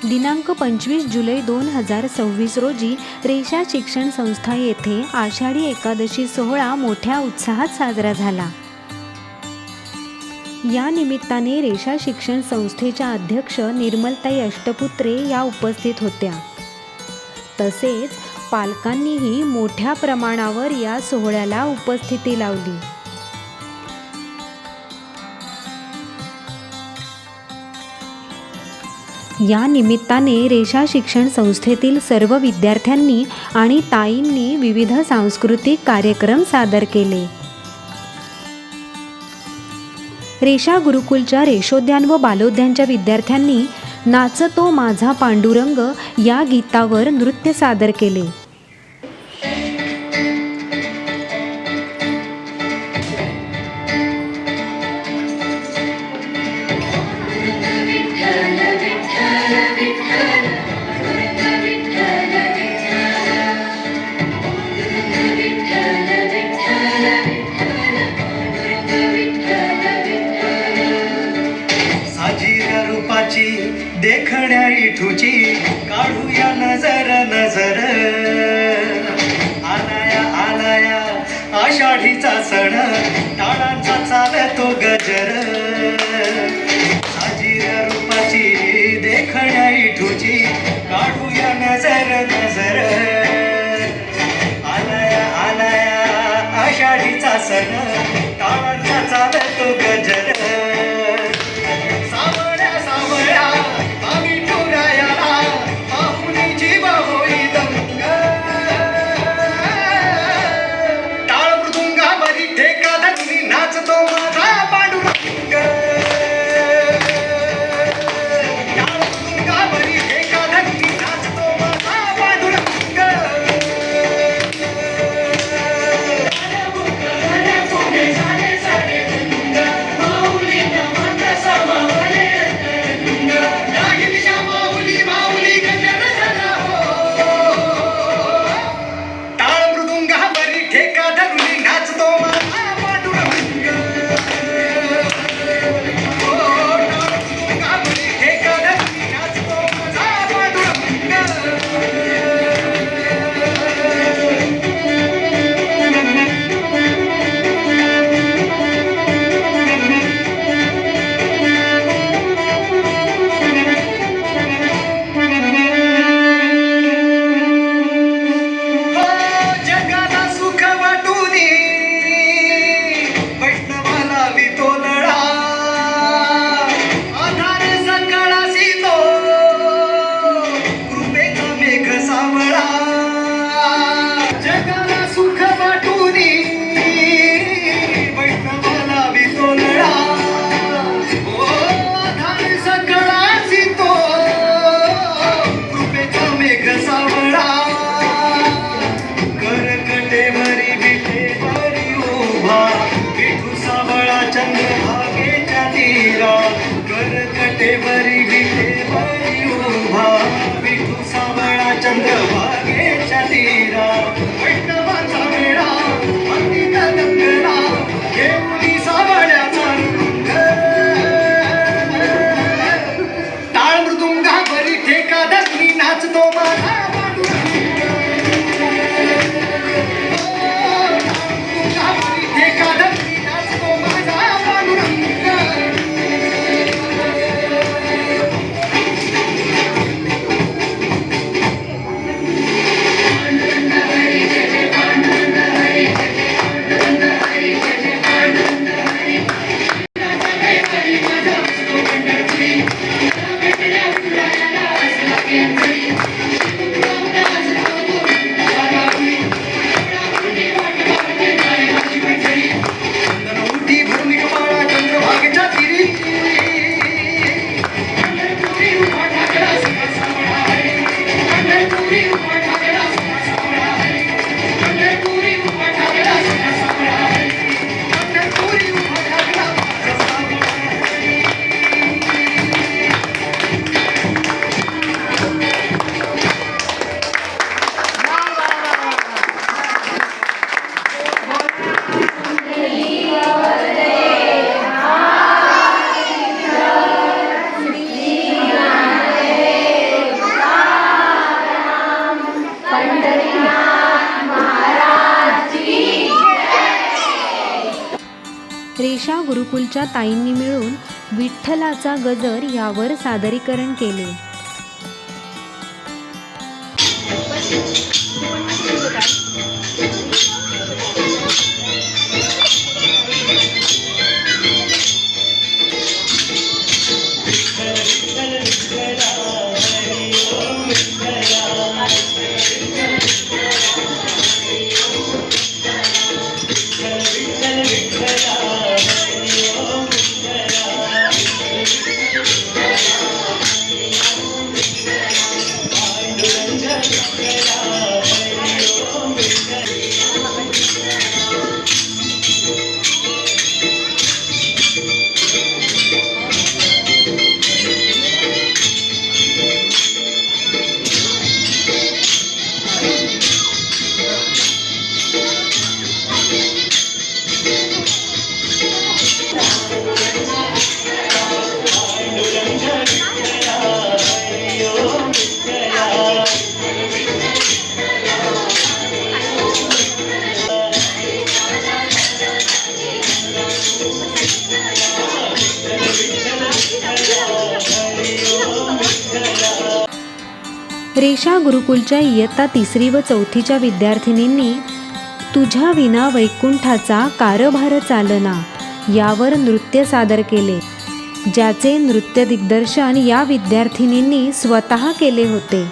दिनांक 25 जुलै 2026 रोजी रेषा शिक्षण संस्था येथे आषाढी एकादशी सोहळा मोठ्या उत्साहात साजरा झाला. या निमित्ताने रेषा शिक्षण संस्थेच्या अध्यक्ष निर्मलताई अष्टपुत्रे या उपस्थित होत्या. तसेच पालकांनीही मोठ्या प्रमाणावर या सोहळ्याला उपस्थिती लावली. या निमित्ताने रेषा शिक्षण संस्थेतील सर्व विद्यार्थ्यांनी आणि ताईंनी विविध सांस्कृतिक कार्यक्रम सादर केले. रेषा गुरुकुलच्या रेषोद्यान व बालोद्यानच्या विद्यार्थ्यांनी नाचतो माझा पांडुरंग या गीतावर नृत्य सादर केले. देखण्या इठूची काढूया नजर नजर. आलाया आलाया आषाढीचा सण टाळांचा चालतो गजर. साजीर रूपाची देखण्या इठूची काढूया नजर नजर. आलाया आलाया आषाढीचा सण टाळांचा चालतो गजर. चंद्रभागेच्या तीरा वैष्णवाचा मेळा अंतिक गंगेला घेऊनी सावळ्याचा रंग. टाळ मृदुंगावरी ठेका धरणी नाचतो माझा Thank you. गुरुकुलच्या ताईंनी मिळून विठ्ठलाचा गजर यावर सादरीकरण केले. रेषा गुरुकुलच्या इयत्ता 3री व 4थीच्या विद्यार्थिनींनी तुझ्या विना वैकुंठाचा कारभार चालना यावर नृत्य सादर केले, ज्याचे नृत्य दिग्दर्शन या विद्यार्थिनींनी स्वतः केले होते.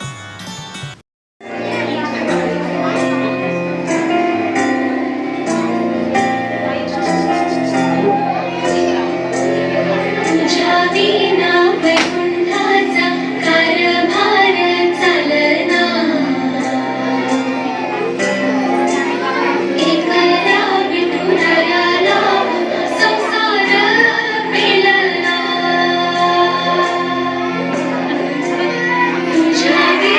तुझ्या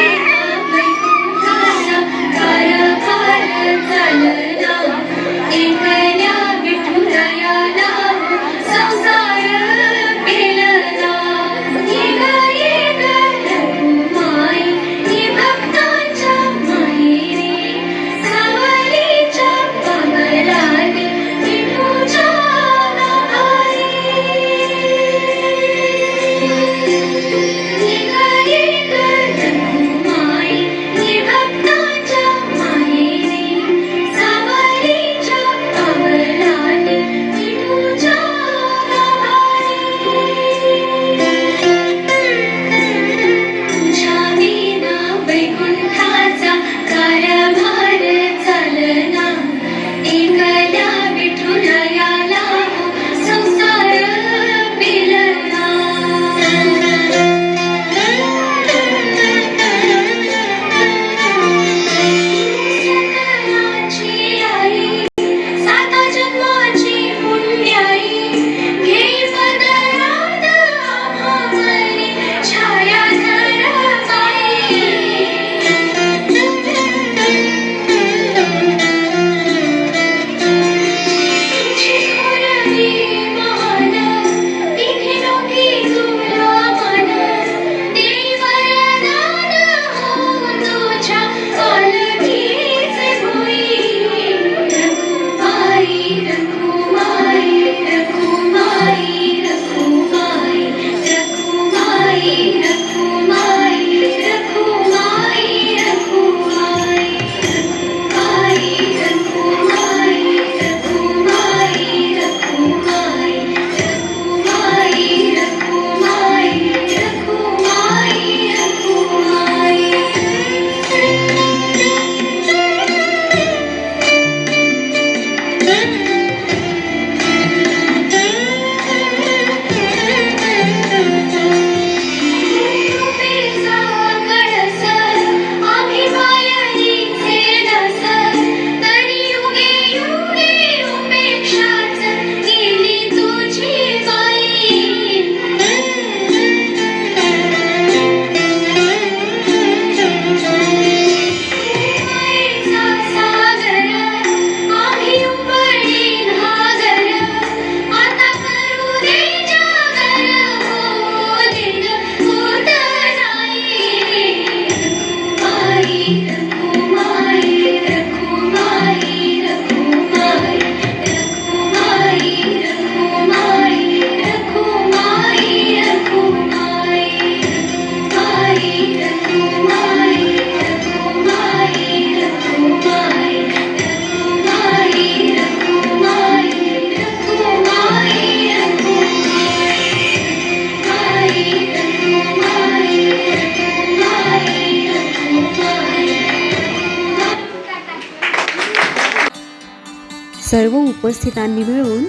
सर्व उपस्थितांनी मिळून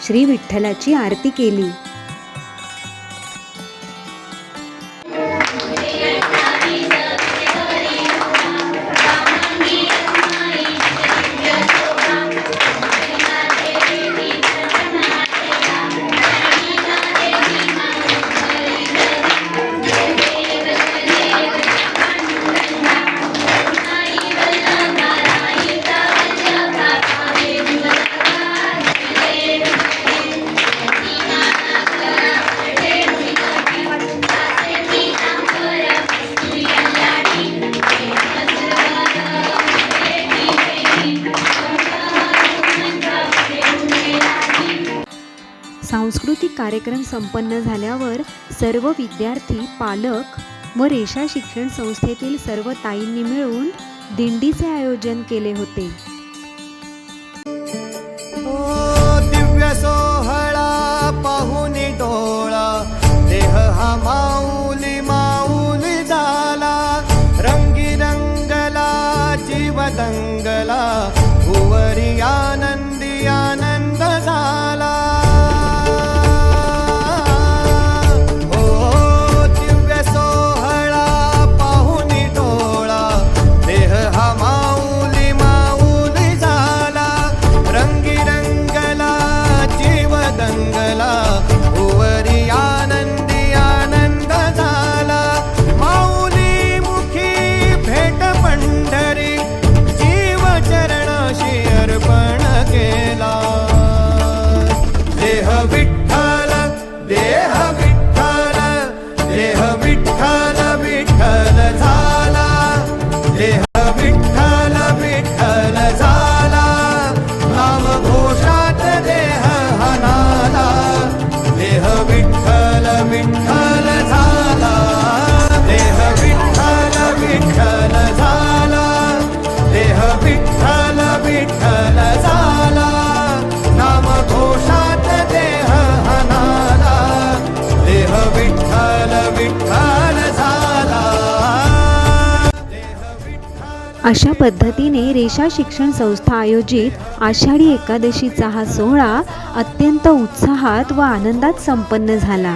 श्री विठ्ठलाची आरती केली. सांस्कृतिक कार्यक्रम संपन्न झाल्यावर सर्व विद्यार्थी, पालक व रेषा शिक्षण संस्थेतील सर्व ताईंनी मिळून दिंडीचे आयोजन केले होते. दिव्य सोहळा पाहून डोळा देह हा माऊली माऊली झाला. रंगी रंगला जीव दंगला भुवरी आनंदी आनंद झाला. अशा पद्धतीने रेषा शिक्षण संस्था आयोजित आषाढी एकादशीचा हा सोहळा अत्यंत उत्साहात व आनंदात संपन्न झाला.